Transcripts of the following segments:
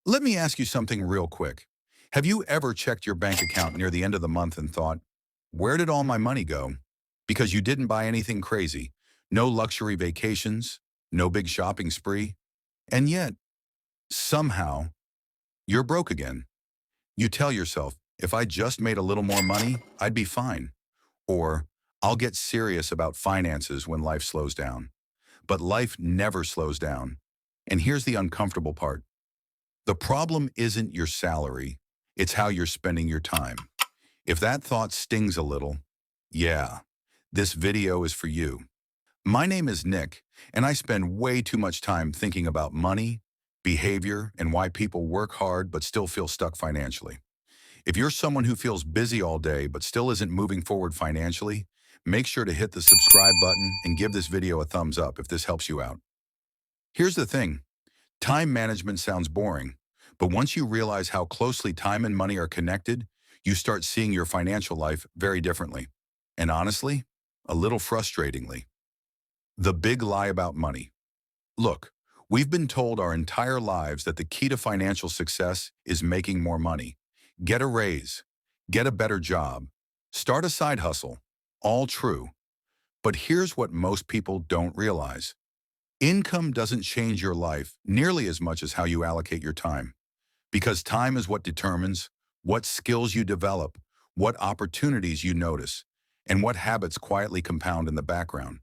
Let me ask you something real quick. Have you ever checked your bank account near the end of the month and thought, where did all my money go? Because you didn't buy anything crazy, no luxury vacations, no big shopping spree, and yet, somehow, you're broke again. You tell yourself, if I just made a little more money, I'd be fine. Or, I'll get serious about finances when life slows down. But life never slows down. And here's the uncomfortable part. The problem isn't your salary, it's how you're spending your time. If that thought stings a little, yeah, this video is for you. My name is Nick, and I spend way too much time thinking about money, behavior, and why people work hard but still feel stuck financially. If you're someone who feels busy all day but still isn't moving forward financially, make sure to hit the subscribe button and give this video a thumbs up if this helps you out. Here's the thing. Time management sounds boring, but once you realize how closely time and money are connected, you start seeing your financial life very differently. And honestly, a little frustratingly. The big lie about money. Look, we've been told our entire lives that the key to financial success is making more money. Get a raise, get a better job, start a side hustle. All true. But here's what most people don't realize. Income doesn't change your life nearly as much as how you allocate your time. Because time is what determines what skills you develop, what opportunities you notice, and what habits quietly compound in the background.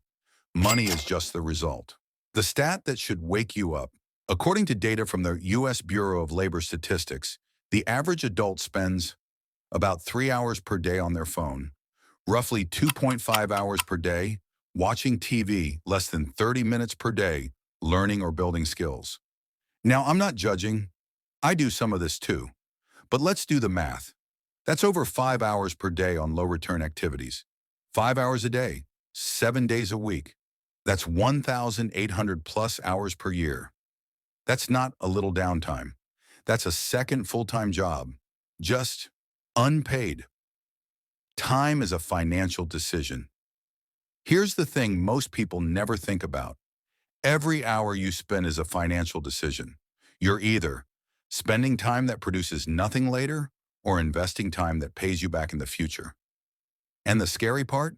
Money is just the result. The stat that should wake you up. According to data from the U.S. Bureau of Labor Statistics, the average adult spends about 3 hours per day on their phone, roughly 2.5 hours per day watching TV, less than 30 minutes per day learning or building skills. Now, I'm not judging. I do some of this too. But let's do the math. That's over 5 hours per day on low-return activities. 5 hours a day, 7 days a week. That's 1,800 plus hours per year. That's not a little downtime. That's a second full-time job, just unpaid. Time is a financial decision. Here's the thing most people never think about. Every hour you spend is a financial decision. You're either spending time that produces nothing later or investing time that pays you back in the future. And the scary part?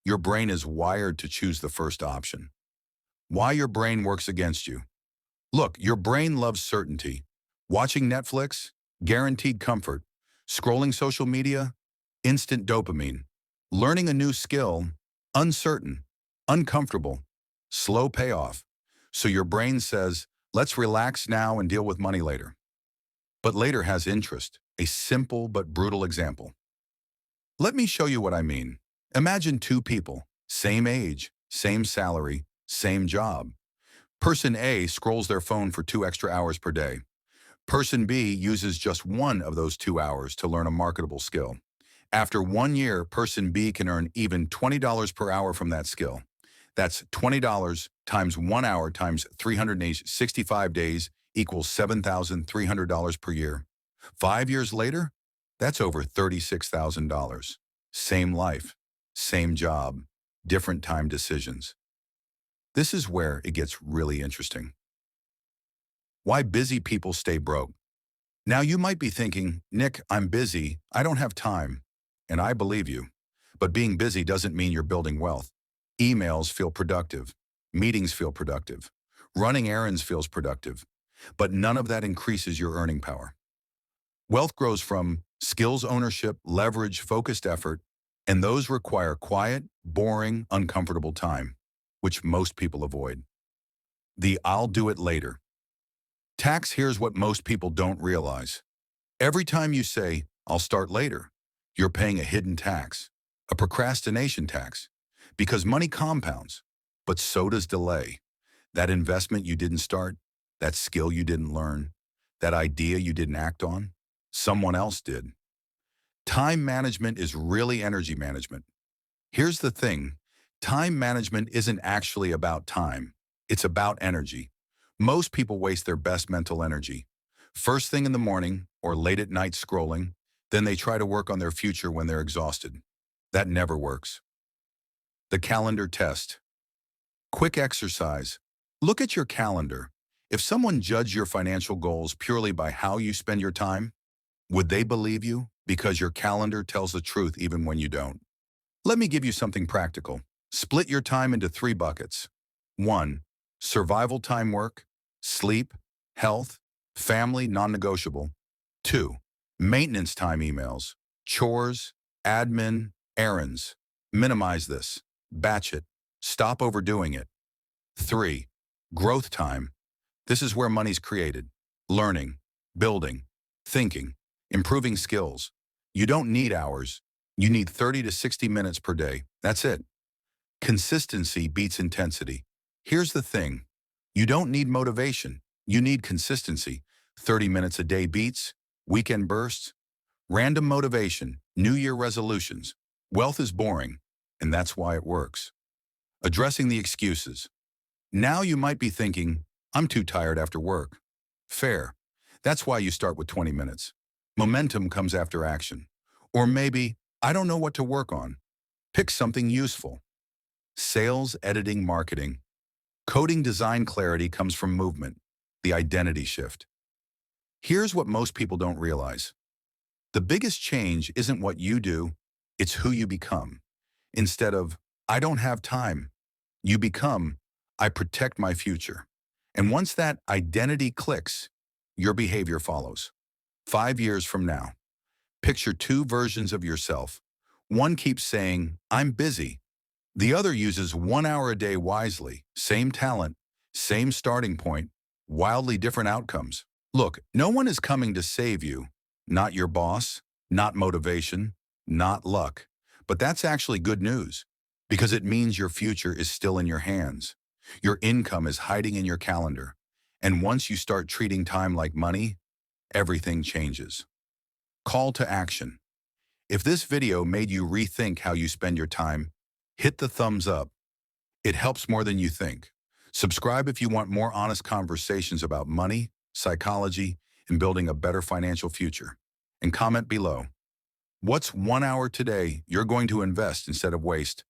Your brain is wired to choose the first option. Why your brain works against you? Look, your brain loves certainty. Watching Netflix, guaranteed comfort. Scrolling social media, instant dopamine. Learning a new skill, uncertain, uncomfortable, slow payoff. So your brain says, let's relax now and deal with money later. But later has interest, a simple but brutal example. Let me show you what I mean. Imagine two people, same age, same salary, same job. Person A scrolls their phone for 2 extra hours per day. Person B uses just one of those 2 hours to learn a marketable skill. After 1 year, person B can earn even $20 per hour from that skill. That's $20 times 1 hour times 365 days equals $7,300 per year. 5 years later, that's over $36,000. Same life, same job, different time decisions. This is where it gets really interesting. Why busy people stay broke. Now you might be thinking, Nick, I'm busy, I don't have time. And I believe you. But being busy doesn't mean you're building wealth. Emails feel productive. Meetings feel productive. Running errands feels productive. But none of that increases your earning power. Wealth grows from skills ownership, leverage, focused effort, and those require quiet, boring, uncomfortable time, which most people avoid. The I'll do it later. Tax, here's what most people don't realize. Every time you say, I'll start later, you're paying a hidden tax, a procrastination tax, because money compounds, but so does delay. That investment you didn't start, that skill you didn't learn, that idea you didn't act on, someone else did. Time management is really energy management. Here's the thing, time management isn't actually about time, it's about energy. Most people waste their best mental energy. First thing in the morning or late at night scrolling, then they try to work on their future when they're exhausted. That never works. The calendar test. Quick exercise. Look at your calendar. If someone judged your financial goals purely by how you spend your time, would they believe you because your calendar tells the truth even when you don't? Let me give you something practical. Split your time into 3 buckets. 1. Survival time work, sleep, health, family, non-negotiable. 2. Maintenance time emails, chores, admin, errands. Minimize this. Batch it. Stop overdoing it. 3. Growth time. This is where money's created. Learning, building, thinking, improving skills. You don't need hours. You need 30 to 60 minutes per day. That's it. Consistency beats intensity. Here's the thing. You don't need motivation. You need consistency. 30 minutes a day beats, weekend bursts, random motivation, New Year resolutions. Wealth is boring, and that's why it works. Addressing the excuses. Now you might be thinking, I'm too tired after work. Fair. That's why you start with 20 minutes. Momentum comes after action. Or maybe, I don't know what to work on. Pick something useful. Sales, editing, marketing. Coding design clarity comes from movement, the identity shift. Here's what most people don't realize. The biggest change isn't what you do, it's who you become. Instead of, I don't have time, you become, I protect my future. And once that identity clicks, your behavior follows. 5 years from now, picture 2 versions of yourself. One keeps saying, I'm busy. The other uses 1 hour a day wisely. Same talent, same starting point, wildly different outcomes. Look, no one is coming to save you. Not your boss, not motivation, not luck. But that's actually good news, because it means your future is still in your hands. Your income is hiding in your calendar. And once you start treating time like money, everything changes. Call to action. If this video made you rethink how you spend your time, hit the thumbs up. It helps more than you think. Subscribe if you want more honest conversations about money, psychology, and building a better financial future. And comment below. What's 1 hour today you're going to invest instead of waste?